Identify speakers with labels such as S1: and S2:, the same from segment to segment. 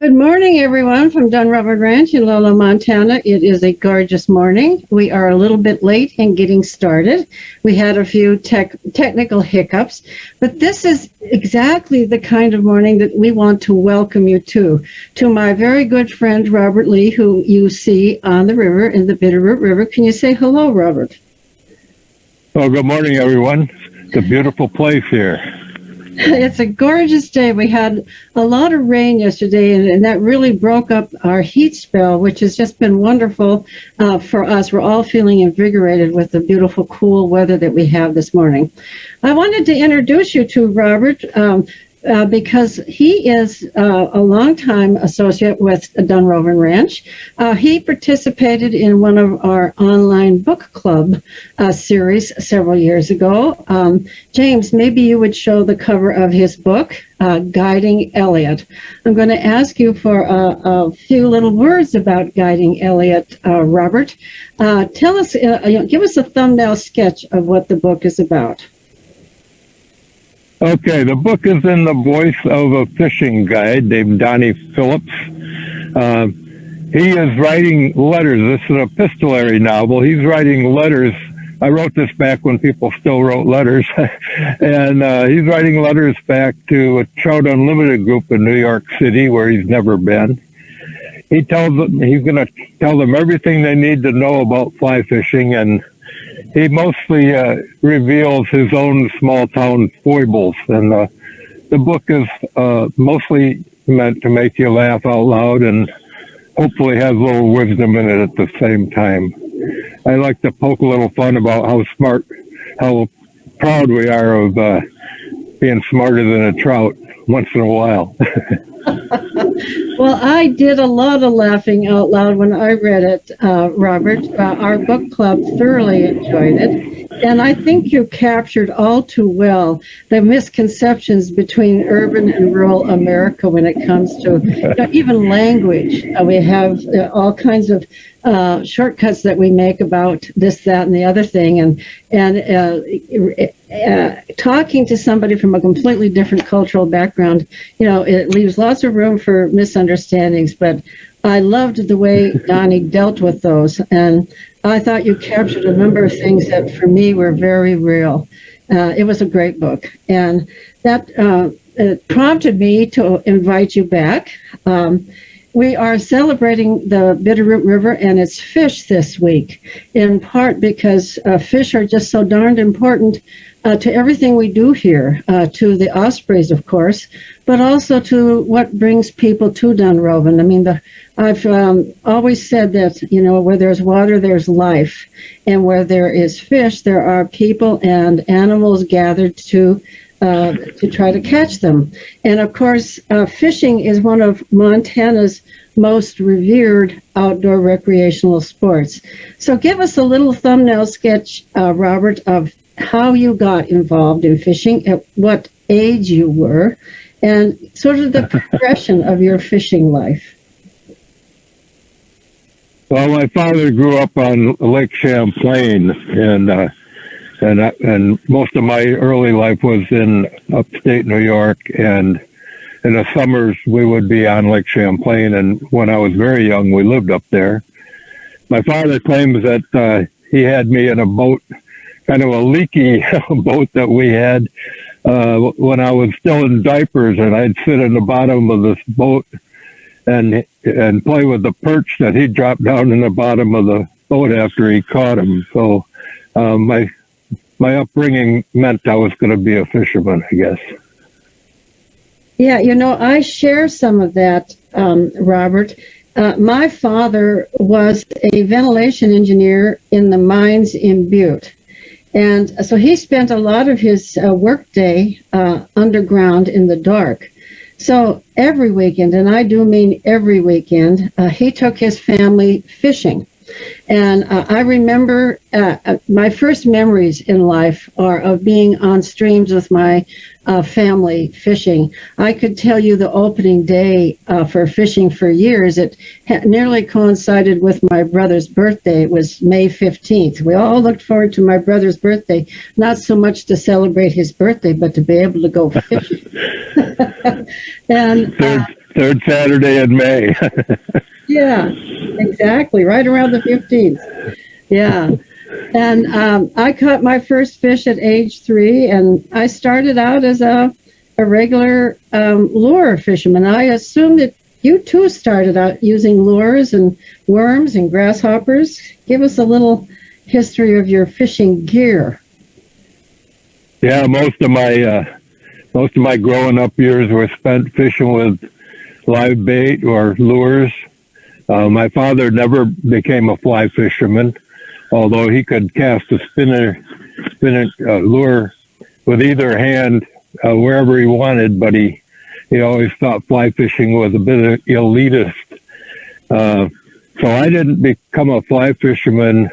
S1: Good morning, everyone, from Dunrovin Ranch in Lolo, Montana. It is a gorgeous morning. We are a little bit late in getting started. We had a few technical hiccups, but this is exactly the kind of morning that we want to welcome you to my very good friend, Robert Lee, who you see on the river, in the Bitterroot River. Can you say hello, Robert?
S2: Well, good morning, everyone. It's a beautiful place here.
S1: It's a gorgeous day. We had a lot of rain yesterday, and that really broke up our heat spell, which has just been wonderful for us. We're all feeling invigorated with the beautiful, cool weather that we have this morning. I wanted to introduce you to Robert because he is a longtime associate with Dunrovin Ranch. He participated in one of our online book club series several years ago. James, maybe you would show the cover of his book, Guiding Elliot. I'm going to ask you for a few little words about Guiding Elliot, Robert. Tell us, give us a thumbnail sketch of what the book is about.
S2: Okay, the book is in the voice of a fishing guide named Donnie Phillips. He is writing letters. This is an epistolary novel. He's writing letters. I wrote this back when people still wrote letters. And he's writing letters back to a Trout Unlimited group in New York City where he's never been. He tells them he's going to tell them everything they need to know about fly fishing, and he mostly reveals his own small town foibles, and the book is mostly meant to make you laugh out loud and hopefully has a little wisdom in it at the same time. I like to poke a little fun about how proud we are of being smarter than a trout once in a while.
S1: Well, I did a lot of laughing out loud when I read it, Robert. Our book club thoroughly enjoyed it. And I think you captured all too well the misconceptions between urban and rural America when it comes to even language. We have all kinds of shortcuts that we make about this, that, and the other thing. And talking to somebody from a completely different cultural background, it leaves lots of room for misunderstandings. But I loved the way Donnie dealt with those. And I thought you captured a number of things that for me were very real. It was a great book. And that prompted me to invite you back. We are celebrating the Bitterroot River and its fish this week, in part because fish are just so darned important to everything we do here, to the ospreys, of course, but also to what brings people to Dunrovin. I mean, I've always said that, where there's water, there's life. And where there is fish, there are people and animals gathered to try to catch them. And of course, fishing is one of Montana's most revered outdoor recreational sports. So give us a little thumbnail sketch, Robert, of how you got involved in fishing, at what age you were, and sort of the progression of your fishing life.
S2: Well, my father grew up on Lake Champlain, and most of my early life was in upstate New York, and in the summers we would be on Lake Champlain, and when I was very young we lived up there. My father claims that he had me in a boat, kind of a leaky boat that we had when I was still in diapers, and I'd sit in the bottom of this boat and play with the perch that he dropped down in the bottom of the boat after he caught him. So my upbringing meant I was going to be a fisherman, I guess.
S1: Yeah, I share some of that, Robert. My father was a ventilation engineer in the mines in Butte. And so he spent a lot of his workday underground in the dark. So every weekend, and I do mean every weekend, he took his family fishing. And I remember my first memories in life are of being on streams with my family fishing. I could tell you the opening day for fishing for years. It nearly coincided with my brother's birthday. It was May 15th. We all looked forward to my brother's birthday, not so much to celebrate his birthday, but to be able to go fishing. And
S2: Third Saturday in May.
S1: Yeah, exactly. Right around the 15th. Yeah. And I caught my first fish at age 3, and I started out as a regular lure fisherman. I assume that you too started out using lures and worms and grasshoppers. Give us a little history of your fishing gear.
S2: Yeah, most of my growing up years were spent fishing with live bait or lures. My father never became a fly fisherman, although he could cast a spinner lure with either hand wherever he wanted, but he always thought fly fishing was a bit elitist. So I didn't become a fly fisherman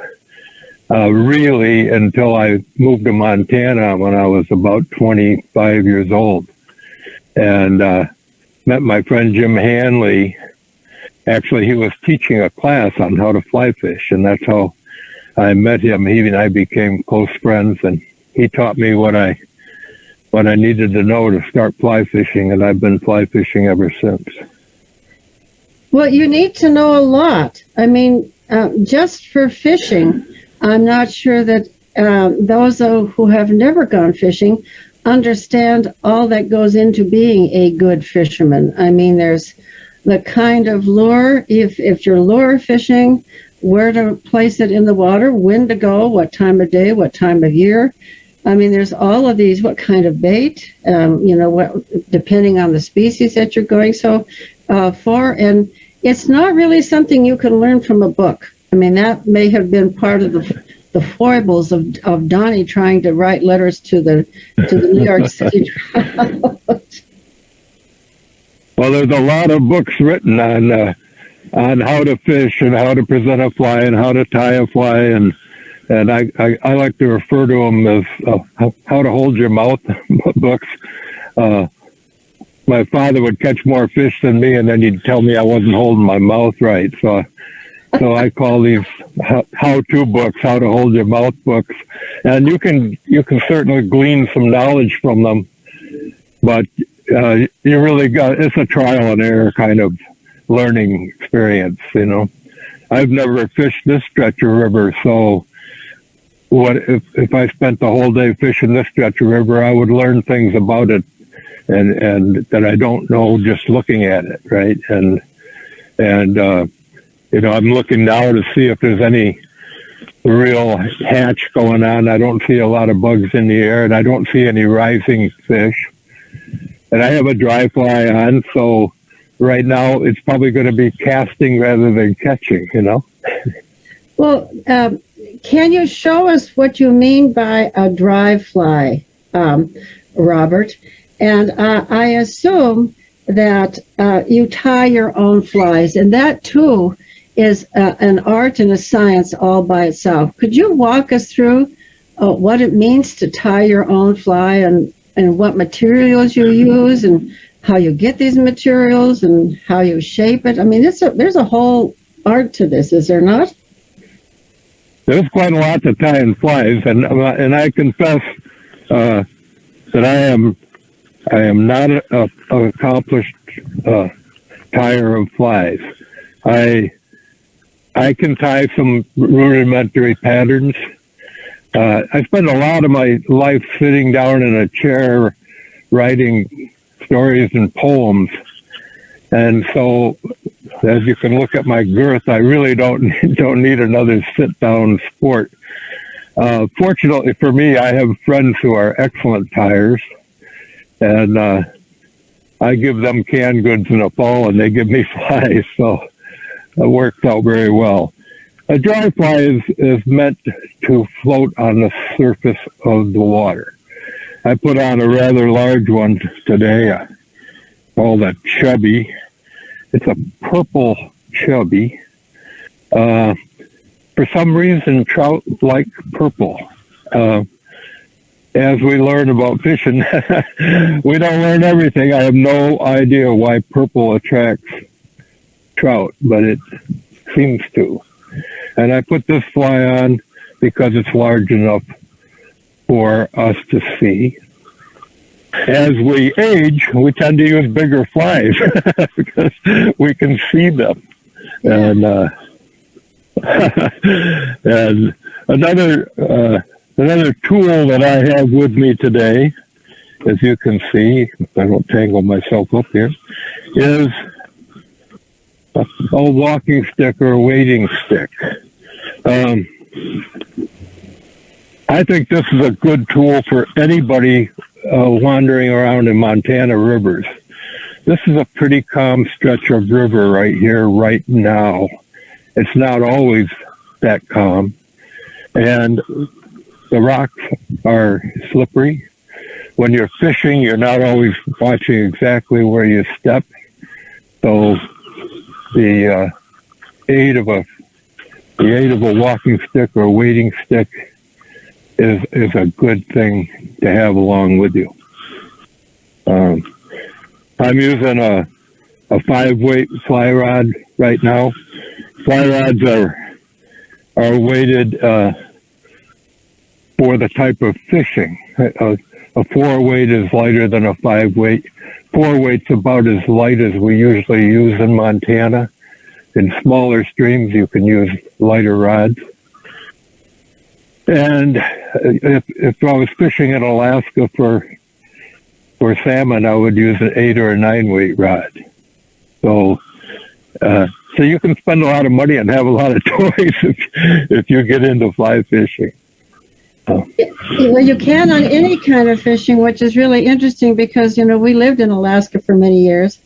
S2: really until I moved to Montana when I was about 25 years old, and met my friend Jim Hanley. Actually, he was teaching a class on how to fly fish, and that's how I met him. He and I became close friends, and he taught me what I needed to know to start fly fishing, and I've been fly fishing ever since.
S1: Well, you need to know a lot. I mean, just for fishing, I'm not sure that those who have never gone fishing understand all that goes into being a good fisherman. I mean, there's the kind of lure, if you're lure fishing, where to place it in the water, when to go, what time of day, what time of year. I mean, there's all of these, what kind of bait, what, depending on the species that you're going and it's not really something you can learn from a book. I mean, that may have been part of the foibles of Donnie trying to write letters to the New York City Trout.
S2: Well, there's a lot of books written on how to fish and how to present a fly and how to tie a fly, and I like to refer to them as how to hold your mouth books. My father would catch more fish than me, and then he'd tell me I wasn't holding my mouth right. So I call these how-to books, how to hold your mouth books, and you can certainly glean some knowledge from them, but you really it's a trial and error kind of learning experience. I've never fished this stretch of river, so what if I spent the whole day fishing this stretch of river, I would learn things about it and that I don't know just looking at it, right? And I'm looking now to see if there's any real hatch going on. I don't see a lot of bugs in the air, and I don't see any rising fish. And I have a dry fly on, so right now it's probably going to be casting rather than catching,
S1: Well, can you show us what you mean by a dry fly, Robert? And I assume that you tie your own flies, and that too is an art and a science all by itself. Could you walk us through what it means to tie your own fly and what materials you use and how you get these materials and how you shape it? I mean, there's a whole art to this, is there not?
S2: There's quite a lot to tying flies, and I confess that I am not an accomplished tyer of flies. I can tie some rudimentary patterns. I spend a lot of my life sitting down in a chair writing stories and poems, and so as you can look at my girth, I really don't need another sit-down sport. Fortunately for me, I have friends who are excellent tyers, and I give them canned goods in the fall, and they give me flies, so it works out very well. A dry fly is meant to float on the surface of the water. I put on a rather large one today, called a chubby. It's a purple chubby. For some reason, trout like purple. As we learn about fishing, we don't learn everything. I have no idea why purple attracts trout, but it seems to. And I put this fly on because it's large enough for us to see. As we age, we tend to use bigger flies because we can see them.
S1: Yeah.
S2: And another tool that I have with me today, as you can see, if I don't tangle myself up here, is a walking stick or a wading stick. I think this is a good tool for anybody wandering around in Montana rivers. This is a pretty calm stretch of river right here, right now. It's not always that calm. And the rocks are slippery. When you're fishing, you're not always watching exactly where you step. So the aid of a walking stick or a wading stick is a good thing to have along with you. I'm using a 5-weight fly rod right now. Fly rods are weighted for the type of fishing. A 4-weight is lighter than a 5-weight. 4-weight's about as light as we usually use in Montana. In smaller streams, you can use lighter rods. And if I was fishing in Alaska for salmon, I would use an 8 or a 9-weight rod. So you can spend a lot of money and have a lot of toys if you get into fly fishing.
S1: Well, you can on any kind of fishing, which is really interesting because, we lived in Alaska for many years.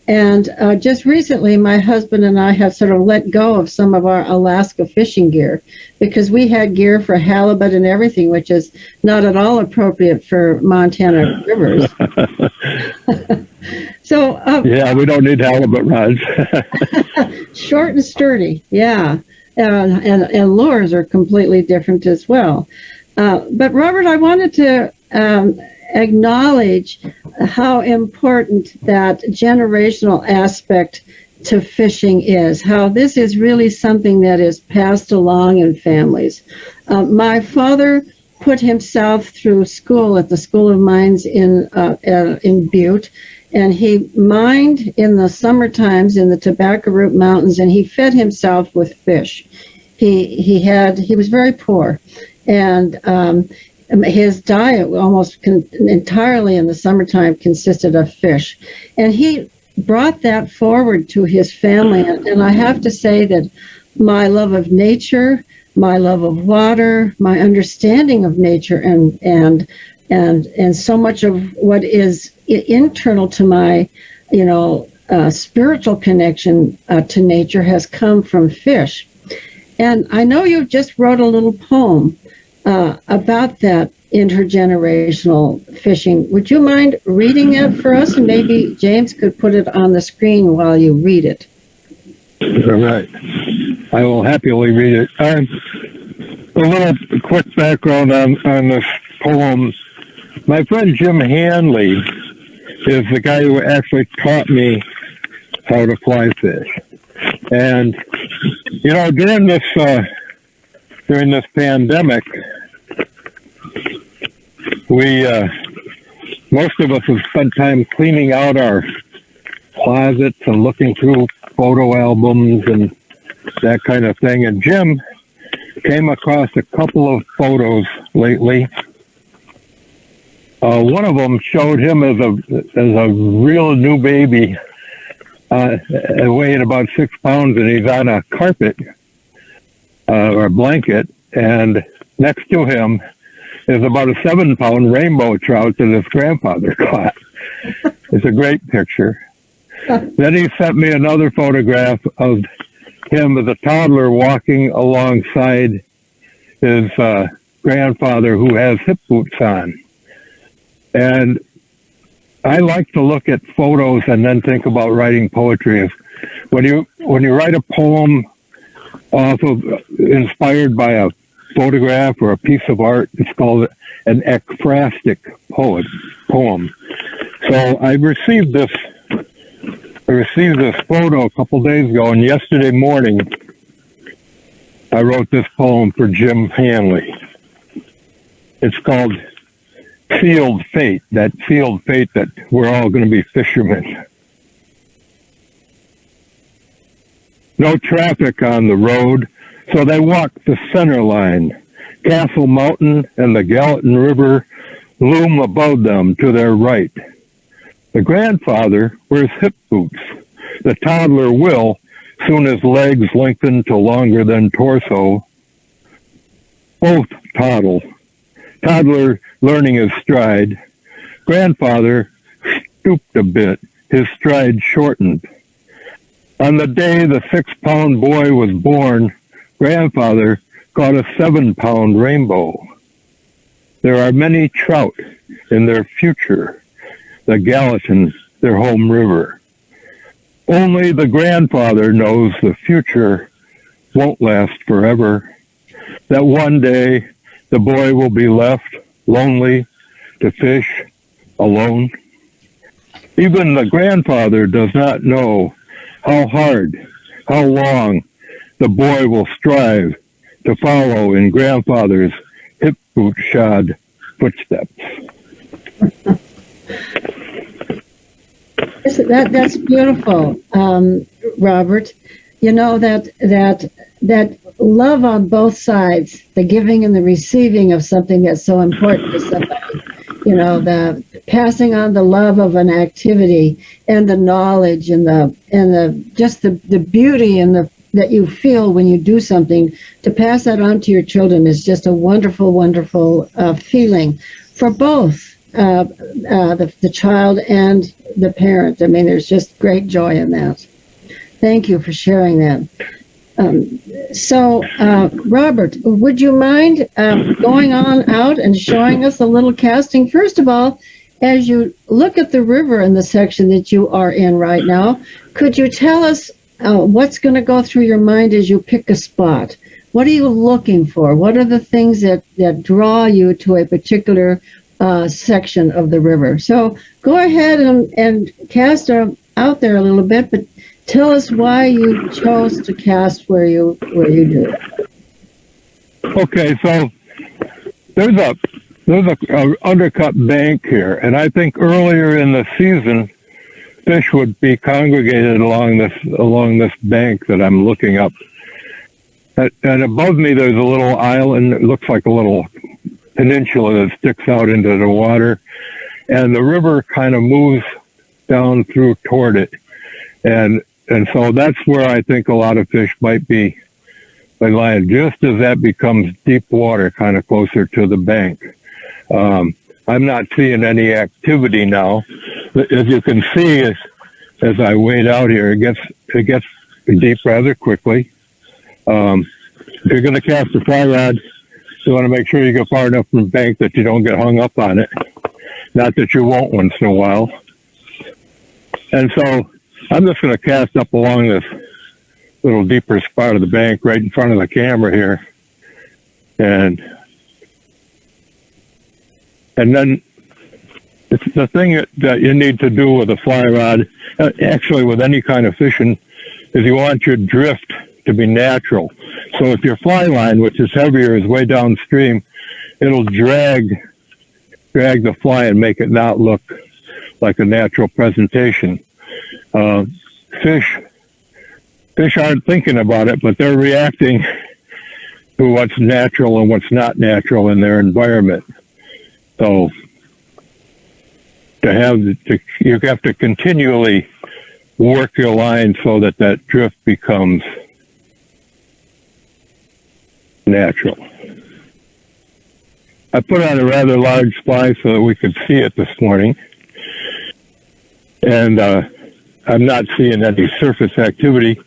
S1: And just recently, my husband and I have sort of let go of some of our Alaska fishing gear because we had gear for halibut and everything, which is not at all appropriate for Montana rivers. So
S2: yeah, we don't need halibut rods.
S1: Short and sturdy, yeah. And lures are completely different as well. But Robert, I wanted to acknowledge how important that generational aspect to fishing is, how this is really something that is passed along in families. My father put himself through school at the School of Mines in Butte, and he mined in the summer times in the Tobacco Root Mountains, and he fed himself with fish. He was very poor, and his diet almost entirely in the summertime consisted of fish. And he brought that forward to his family. And I have to say that my love of nature, my love of water, my understanding of nature, and so much of what is internal to my, spiritual connection to nature has come from fish. And I know you just wrote a little poem about that intergenerational fishing. Would you mind reading it for us? And maybe James could put it on the screen while you read it.
S2: All right. I will happily read it. A little quick background on this poem. My friend Jim Hanley is the guy who actually taught me how to fly fish. And, during this pandemic, most of us have spent time cleaning out our closets and looking through photo albums and that kind of thing. And Jim came across a couple of photos lately. One of them showed him as a real new baby, weighing about 6 pounds, and he's on a carpet or a blanket, and next to him is about a 7-pound rainbow trout that his grandfather caught. It's a great picture. Then he sent me another photograph of him as a toddler walking alongside his grandfather who has hip boots on. And I like to look at photos and then think about writing poetry. When you write a poem also inspired by a photograph or a piece of art, it's called an ekphrastic poem. So I received this photo a couple days ago, and yesterday morning I wrote this poem for Jim Hanley. It's called sealed fate, that we're all going to be fishermen. No traffic on the road, so they walk the center line. Castle Mountain and the Gallatin River loom above them to their right. The grandfather wears hip boots. The toddler will, soon as legs lengthen to longer than torso. Both toddle. Toddler learning his stride. Grandfather stooped a bit, his stride shortened. On the day the 6-pound boy was born, grandfather caught a 7-pound rainbow. There are many trout in their future, the Gallatin, their home river. Only the grandfather knows the future won't last forever, that one day the boy will be left lonely to fish alone. Even the grandfather does not know how hard, how long the boy will strive to follow in grandfather's hip boot shod footsteps.
S1: That's beautiful, Robert. You know, that love on both sides, the giving and the receiving of something that's so important to somebody. You know, the passing on the love of an activity and the knowledge and the just the beauty and that you feel when you do something, to pass that on to your children is just a wonderful, wonderful feeling for both the child and the parent. I mean, there's just great joy in that. Thank you for sharing that. So, Robert, would you mind going on out and showing us a little casting? First of all, as you look at the river in the section that you are in right now, could you tell us what's going to go through your mind as you pick a spot? What are you looking for? What are the things that draw you to a particular section of the river? So go ahead and cast out there a little bit, but tell us why you chose to cast where you do.
S2: Okay, so there's a undercut bank here, and I think earlier in the season, fish would be congregated along this bank that I'm looking up. And above me, there's a little island. It looks like a little peninsula that sticks out into the water, and the river kind of moves down through toward it, and so that's where I think a lot of fish might be lying, just as that becomes deep water, kind of closer to the bank. I'm not seeing any activity now. As you can see, as I wade out here, it gets deep rather quickly. If you're going to cast a fly rod, you want to make sure you go far enough from the bank that you don't get hung up on it. Not that you won't once in a while. And so I'm just going to cast up along this little deeper spot of the bank right in front of the camera here. And then it's the thing that you need to do with a fly rod, actually with any kind of fishing, is you want your drift to be natural. So if your fly line, which is heavier, is way downstream, it'll drag the fly and make it not look like a natural presentation. Fish aren't thinking about it, but they're reacting to what's natural and what's not natural in their environment. So you have to continually work your line so that drift becomes natural. I put on a rather large fly so that we could see it this morning, and I'm not seeing any surface activity.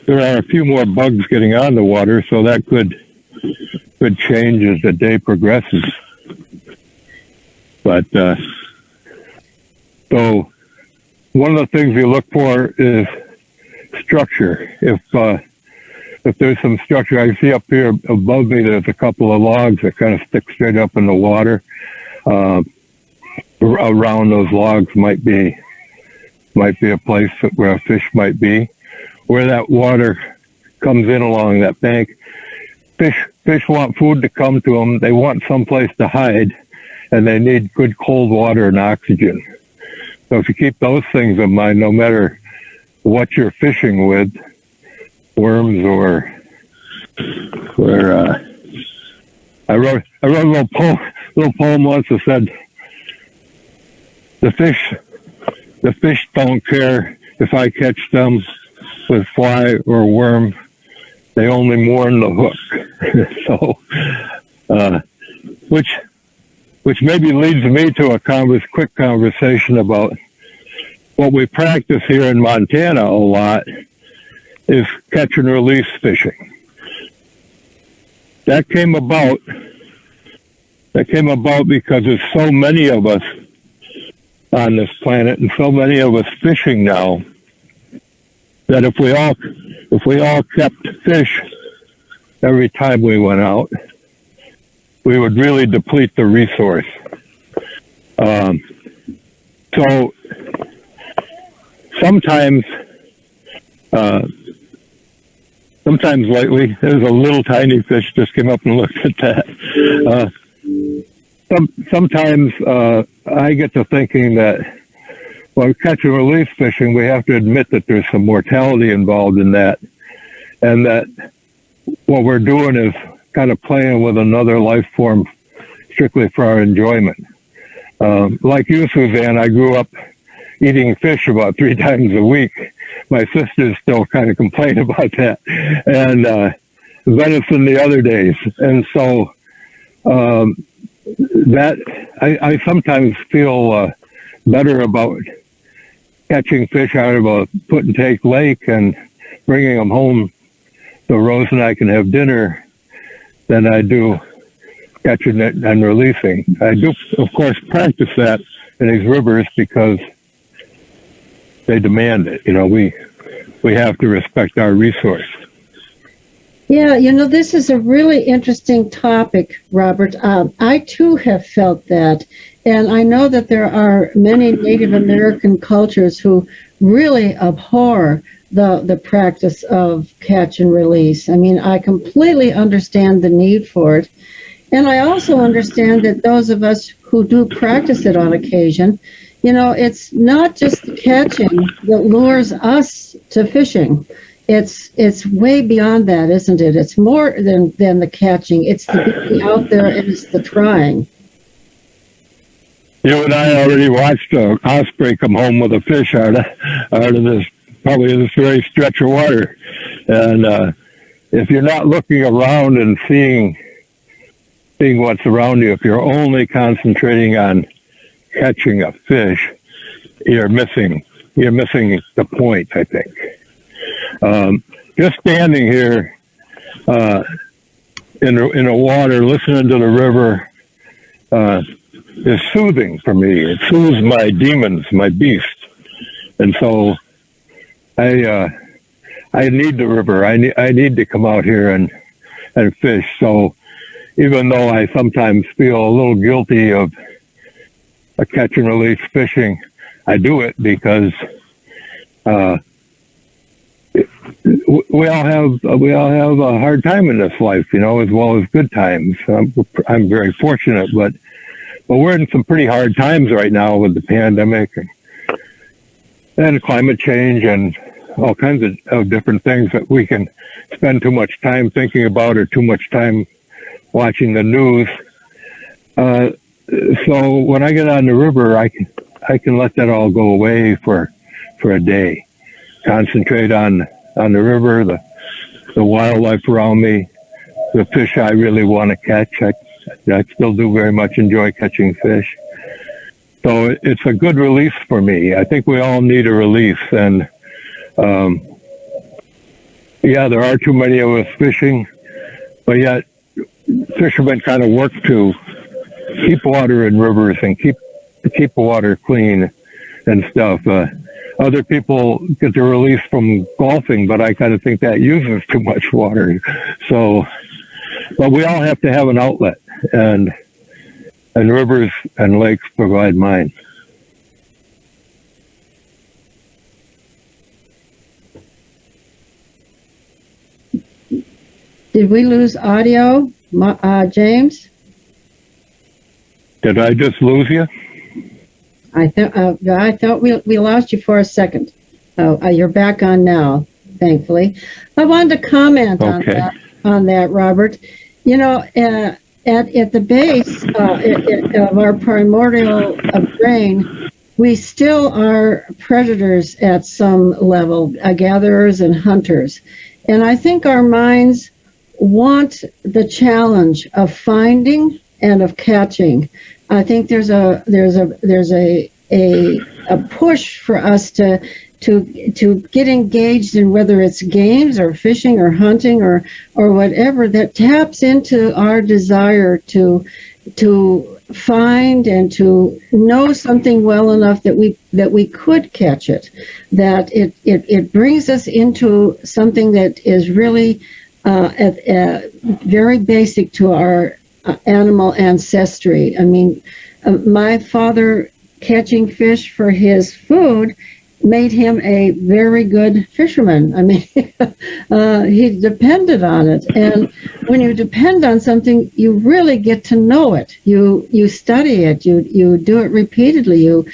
S2: There are a few more bugs getting on the water, so that could change as the day progresses. But so one of the things you look for is structure. If there's some structure, I see up here above me, there's a couple of logs that kind of stick straight up in the water. Around those logs might be a place where a fish might be. Where that water comes in along that bank, fish want food to come to them. They want some place to hide, and they need good cold water and oxygen. So if you keep those things in mind, no matter what you're fishing with, worms or I wrote a little poem once that said, the fish don't care if I catch them with fly or worm, they only mourn the hook. So, which maybe leads me to a quick conversation about what we practice here in Montana a lot is catch and release fishing. That came about because there's so many of us on this planet and so many of us fishing now that if we all kept fish every time we went out, we would really deplete the resource. So sometimes lately, there's a little tiny fish just came up and looked at that. Sometimes I get to thinking that while catch and release fishing, we have to admit that there's some mortality involved in that, and that what we're doing is kind of playing with another life form strictly for our enjoyment. Like you, Suzanne, I grew up eating fish about 3 times a week. My sisters still kind of complain about that, and venison the other days. And so that I sometimes feel better about catching fish out of a put and take lake and bringing them home so Rose and I can have dinner than I do catching it and releasing. I do, of course, practice that in these rivers because they demand it. You know, we have to respect our resource.
S1: Yeah, this is a really interesting topic, Robert. I too have felt that. And I know that there are many Native American cultures who really abhor the practice of catch and release. I mean, I completely understand the need for it. And I also understand that those of us who do practice it on occasion, it's not just the catching that lures us to fishing. It's way beyond that, isn't it? It's more than the catching. It's the being out there and it's the trying.
S2: You and I already watched a osprey come home with a fish out of this very stretch of water. And if you're not looking around and seeing what's around you, if you're only concentrating on catching a fish, you're missing the point, I think. Just standing here in the water, listening to the river, is soothing for me. It soothes my demons, my beast, and so I need the river. I need to come out here and fish. So even though I sometimes feel a little guilty of a catch and release fishing, I do it because we all have a hard time in this life, as well as good times. I'm very fortunate, but we're in some pretty hard times right now with the pandemic and climate change and all kinds of different things that we can spend too much time thinking about or too much time watching the news. So when I get on the river, I can let that all go away for a day. Concentrate on the river, the wildlife around me, the fish I really want to catch. I still do very much enjoy catching fish. So it's a good release for me. I think we all need a release. And there are too many of us fishing, but yet fishermen kind of work to keep water in rivers and keep the water clean and stuff. Other people get their release from golfing, but I kind of think that uses too much water. So, but we all have to have an outlet, and rivers and lakes provide mine. Did
S1: we lose audio, James?
S2: Did I just lose you?
S1: I thought we lost you for a second. Oh, you're back on now, thankfully. I wanted to comment
S2: Okay.
S1: on that, Robert. You know, at the base of our primordial brain, we still are predators at some level, gatherers and hunters. And I think our minds want the challenge of finding and of catching. I think there's a push for us to get engaged in whether it's games or fishing or hunting or whatever that taps into our desire to find and to know something well enough that we could catch it, that it brings us into something that is really very basic to our animal ancestry. I mean, my father catching fish for his food made him a very good fisherman. I mean, he depended on it. And when you depend on something, you really get to know it. You study it. You do it repeatedly. You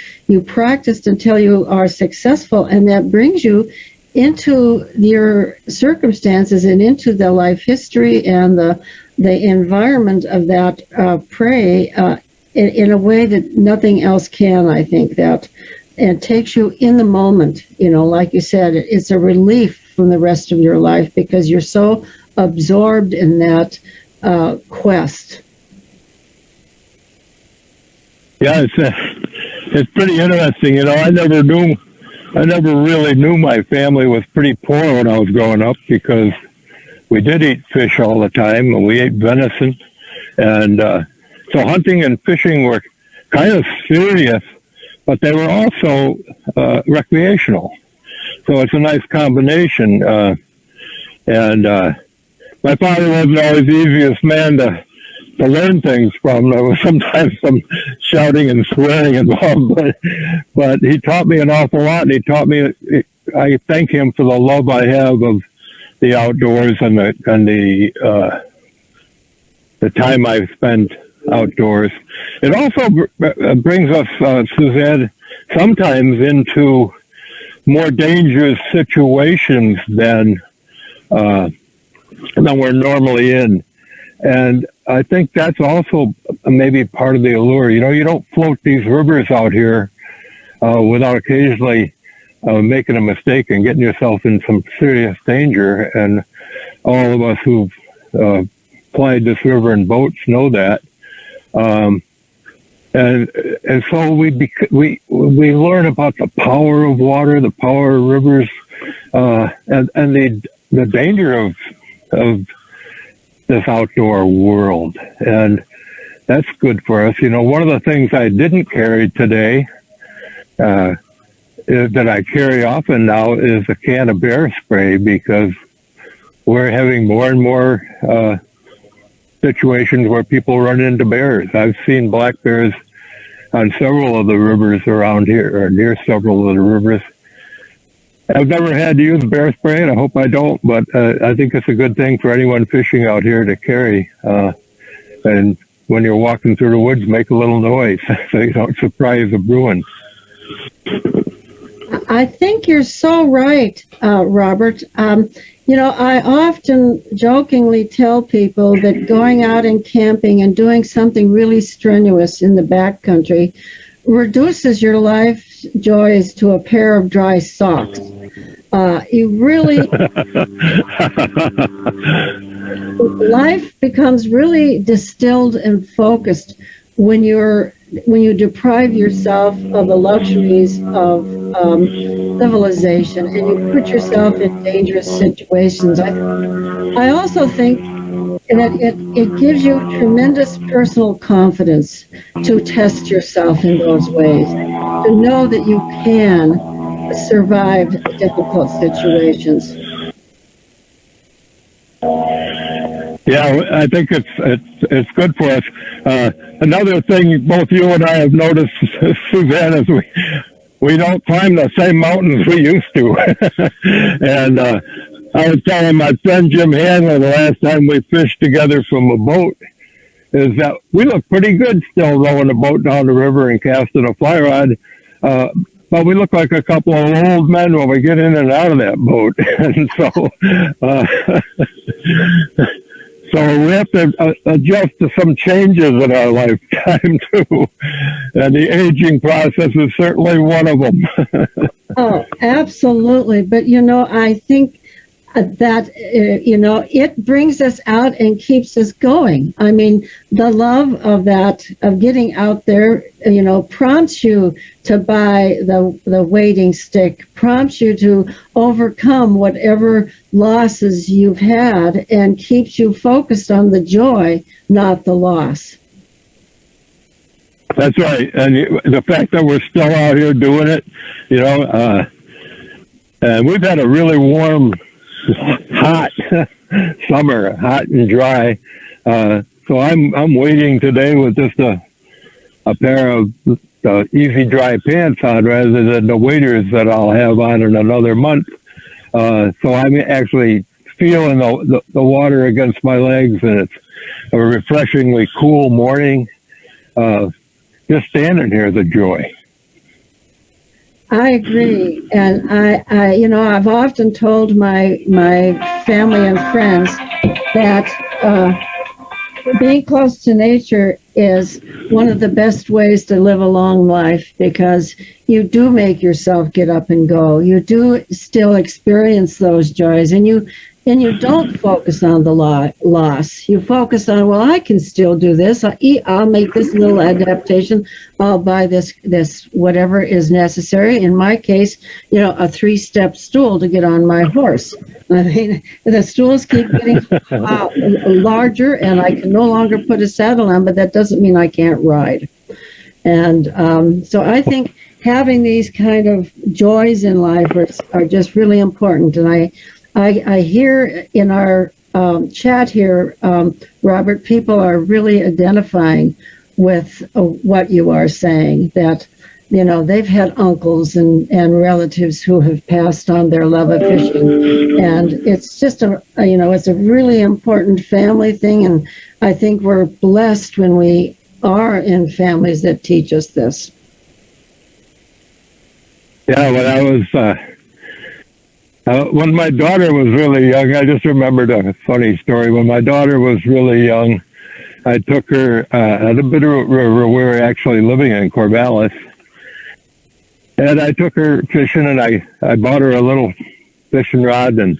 S1: practice until you are successful, and that brings you into your circumstances and into the life history and the environment of that prey in a way that nothing else can. I think that and takes you in the moment. You know, like you said, it's a relief from the rest of your life because you're so absorbed in that quest.
S2: Yeah, it's pretty interesting. You know, I never really knew my family was pretty poor when I was growing up because we did eat fish all the time and we ate venison. And so hunting and fishing were kind of serious, but they were also recreational. So it's a nice combination. And my father wasn't always the easiest man to learn things from. There was sometimes some shouting and swearing involved, but he taught me an awful lot, and he taught me. I thank him for the love I have of the outdoors and the time I've spent outdoors. It also brings us, Suzanne, sometimes into more dangerous situations than we're normally in. And I think that's also maybe part of the allure. You know, you don't float these rivers out here without occasionally making a mistake and getting yourself in some serious danger. And all of us who've plied this river in boats know that. And so we learn about the power of water, the power of rivers, and the danger of this outdoor world. And that's good for us. You know, one of the things I didn't carry today, that I carry often now, is a can of bear spray, because we're having more and more situations where people run into bears. I've seen black bears on several of the rivers around here, or near several of the rivers. I've never had to use bear spray, and I hope I don't, but I think it's a good thing for anyone fishing out here to carry. And when you're walking through the woods, make a little noise so you don't surprise a Bruin.
S1: I think you're so right, Robert. You know, I often jokingly tell people that going out and camping and doing something really strenuous in the backcountry reduces your life's joys to a pair of dry socks. You really, life becomes really distilled and focused when you deprive yourself of the luxuries of civilization and you put yourself in dangerous situations. I also think that it gives you tremendous personal confidence to test yourself in those ways, to know that you can survive difficult situations.
S2: Yeah, I think it's good for us. Another thing both you and I have noticed, Suzanne, is we don't climb the same mountains we used to. And I was telling my friend Jim Hanlon the last time we fished together from a boat, is that we look pretty good still rowing a boat down the river and casting a fly rod. But we look like a couple of old men when we get in and out of that boat. And so we have to adjust to some changes in our lifetime, too. And the aging process is certainly one of them.
S1: Oh, absolutely. But, I think that, it brings us out and keeps us going. I mean, the love of that, of getting out there, prompts you to buy the wading stick, prompts you to overcome whatever losses you've had, and keeps you focused on the joy, not the loss.
S2: That's right. And the fact that we're still out here doing it, and we've had a really warm, hot summer, hot and dry. So I'm waiting today with just a pair of easy dry pants on rather than the waders that I'll have on in another month. So I'm actually feeling the water against my legs, and it's a refreshingly cool morning. Just standing here is a joy.
S1: I agree, and I've often told my family and friends that being close to nature is one of the best ways to live a long life, because you do make yourself get up and go. You do still experience those joys, and you don't focus on the loss. You focus on, well, I can still do this. I'll make this little adaptation. I'll buy this whatever is necessary. In my case, a 3-step stool to get on my horse. I mean, the stools keep getting larger, and I can no longer put a saddle on, but that doesn't mean I can't ride. And so I think having these kind of joys in life are just really important. And I hear in our chat here, Robert, people are really identifying with what you are saying, that, they've had uncles and relatives who have passed on their love of fishing. And it's just it's a really important family thing. And I think we're blessed when we are in families that teach us this.
S2: Yeah, when I was... when my daughter was really young, I just remembered a funny story. When my daughter was really young, I took her at a bit of river. We were actually living in Corvallis. And I took her fishing, and I bought her a little fishing rod and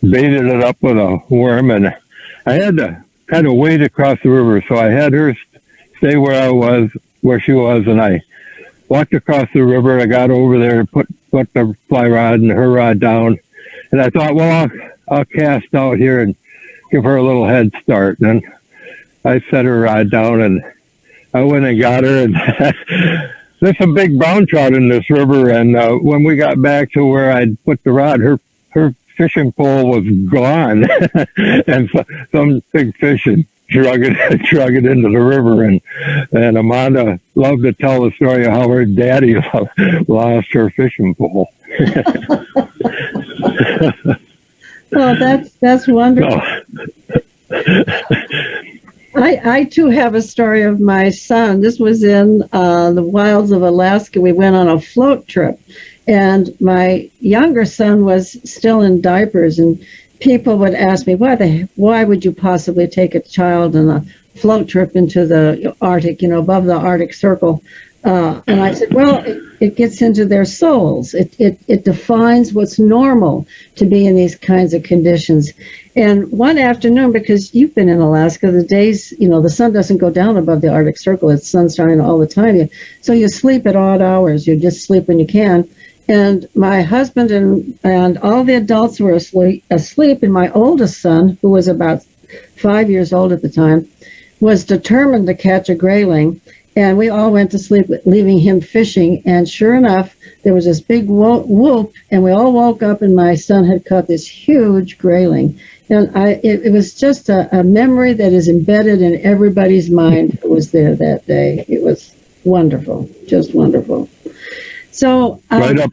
S2: baited it up with a worm. And I had to kind of wade across the river. So I had her stay where she was, and I walked across the river. I got over there, put the fly rod and her rod down, and I thought, well, I'll cast out here and give her a little head start. And I set her rod down, and I went and got her, and there's some big brown trout in this river. And when we got back to where I'd put the rod, her fishing pole was gone, and some big fish had drug it into the river. And Amanda loved to tell the story of how her daddy lost her fishing pole.
S1: Well, that's wonderful. I too have a story of my son. This was in the wilds of Alaska. We went on a float trip, and my younger son was still in diapers, and people would ask me, why would you possibly take a child on a float trip into the Arctic, above the Arctic Circle? And I said, well, it gets into their souls. It defines what's normal to be in these kinds of conditions. And one afternoon, because you've been in Alaska, the days, the sun doesn't go down above the Arctic Circle. It's sunshine all the time. So you sleep at odd hours. You just sleep when you can. And my husband and all the adults were asleep, and my oldest son, who was about 5 years old at the time, was determined to catch a grayling. And we all went to sleep, leaving him fishing. And sure enough, there was this big whoop, and we all woke up, and my son had caught this huge grayling. And it was just a memory that is embedded in everybody's mind who was there that day. It was wonderful, just wonderful. So right up.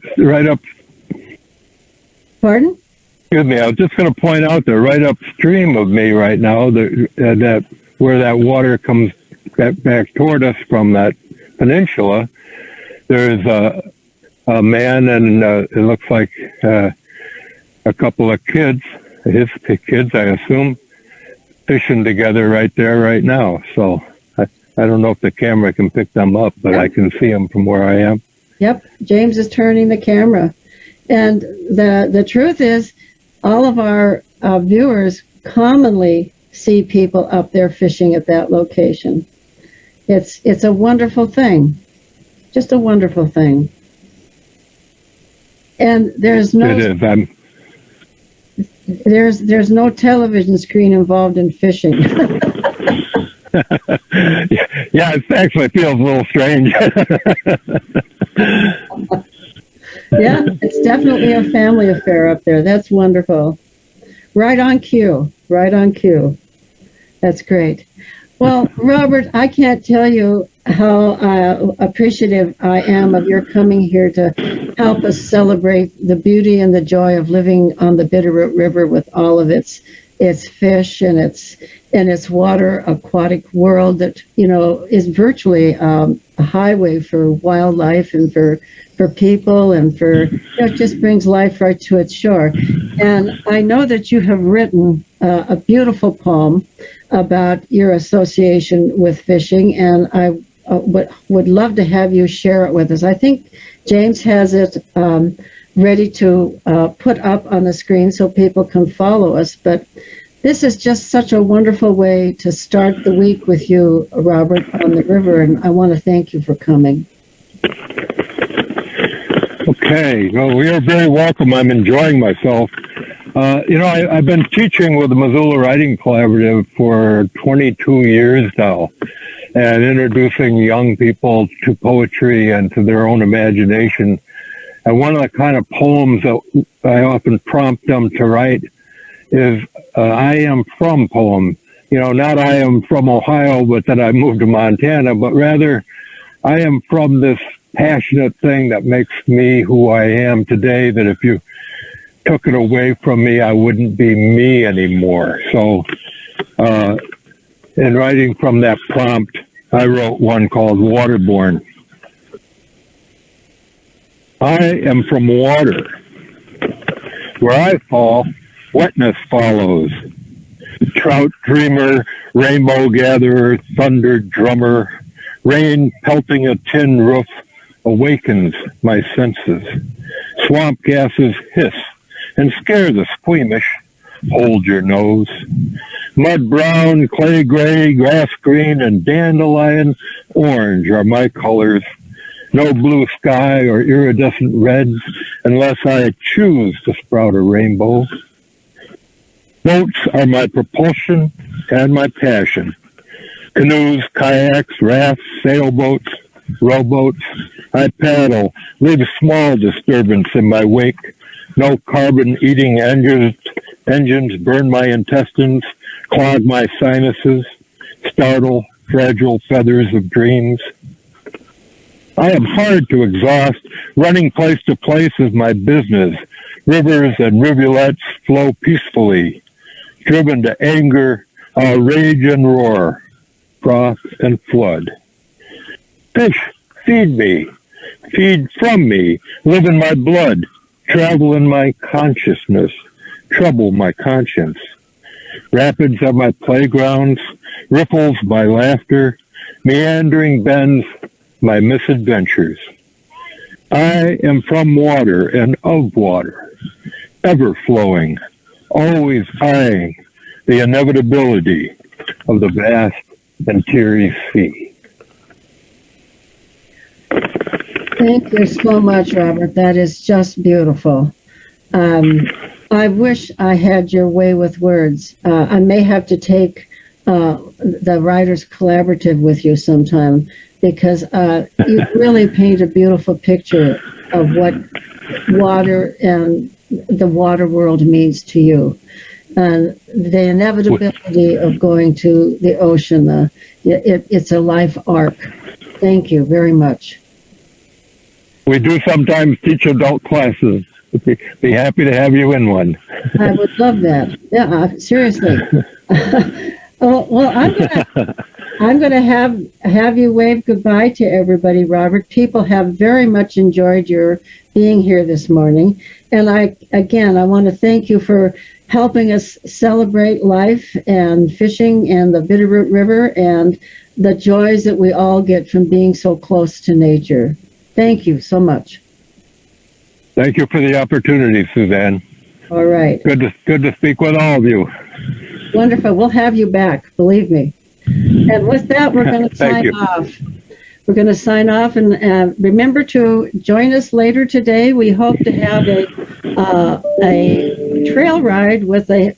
S1: Pardon?
S2: Excuse me. I was just going to point out that right upstream of me right now, that where that water comes back toward us from that peninsula, there's a man and it looks like a couple of kids, his kids, I assume, fishing together right there right now. So I don't know if the camera can pick them up, but I can see them from where I am.
S1: Yep, James is turning the camera. And the truth is, all of our viewers commonly see people up there fishing at that location. It's a wonderful thing, just a wonderful thing. And there's no there's no television screen involved in fishing.
S2: Yeah, it actually feels a little strange.
S1: Yeah, it's definitely a family affair up there. That's wonderful. Right on cue. Right on cue. That's great. Well, Robert, I can't tell you how appreciative I am of your coming here to help us celebrate the beauty and the joy of living on the Bitterroot River with all of its fish and its water aquatic world that, you know, is virtually a highway for wildlife and for people and for, you know, it just brings life right to its shore. And I know that you have written a beautiful poem about your association with fishing, and I would love to have you share it with us. I think James has it ready to put up on the screen so people can follow us, but this is just such a wonderful way to start the week with you, Robert, on the river, and I want to thank you for coming.
S2: Okay, well, you're very welcome. I'm enjoying myself. You know, I've been teaching with the Missoula Writing Collaborative for 22 years now, and introducing young people to poetry and to their own imagination. And one of the kind of poems that I often prompt them to write is I am from poem. You know, not I am from Ohio, but that I moved to Montana, but rather I am from this passionate thing that makes me who I am today, that if you took it away from me, I wouldn't be me anymore. So in writing from that prompt, I wrote one called Waterborne. I am from water. Where I fall, wetness follows. Trout dreamer, rainbow gatherer, thunder drummer, rain pelting a tin roof awakens my senses. Swamp gases hiss and scare the squeamish. Hold your nose. Mud brown, clay gray, grass green, and dandelion orange are my colors. No blue sky or iridescent reds unless I choose to sprout a rainbow. Boats are my propulsion and my passion. Canoes, kayaks, rafts, sailboats, rowboats. I paddle, leave small disturbance in my wake. No carbon-eating engines burn my intestines, clog my sinuses, startle fragile feathers of dreams. I am hard to exhaust. Running place to place is my business. Rivers and rivulets flow peacefully. Driven to anger, I'll rage and roar, froth and flood. Fish, feed me, feed from me, live in my blood, travel in my consciousness, trouble my conscience. Rapids are my playgrounds, ripples my laughter, meandering bends my misadventures. I am from water and of water, ever flowing, always eyeing the inevitability of the vast and teary sea.
S1: Thank you so much, Robert. That is just beautiful. I wish I had your way with words. I may have to take the Writers Collaborative with you sometime, because you really paint a beautiful picture of what water and the water world means to you. And the inevitability of going to the ocean, it's a life arc. Thank you very much.
S2: We do sometimes teach adult classes. Be happy to have you in one.
S1: I would love that. Yeah, seriously. Oh, well, I'm gonna have you wave goodbye to everybody, Robert. People have very much enjoyed your being here this morning, and I want to thank you for helping us celebrate life and fishing and the Bitterroot River and the joys that we all get from being so close to nature. Thank you so much.
S2: Thank you for the opportunity, Suzanne.
S1: All right.
S2: Good to speak with all of you.
S1: Wonderful. We'll have you back, believe me. And with that, we're going to sign off. We're going to sign off, and remember to join us later today. We hope to have a trail ride with a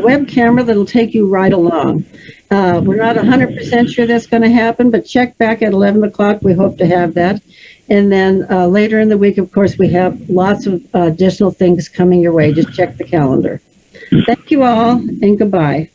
S1: web camera that'll take you right along. We're not 100% sure that's going to happen, but check back at 11 o'clock. We hope to have that. And then later in the week, of course, we have lots of additional things coming your way. Just check the calendar. Thank you all, and goodbye.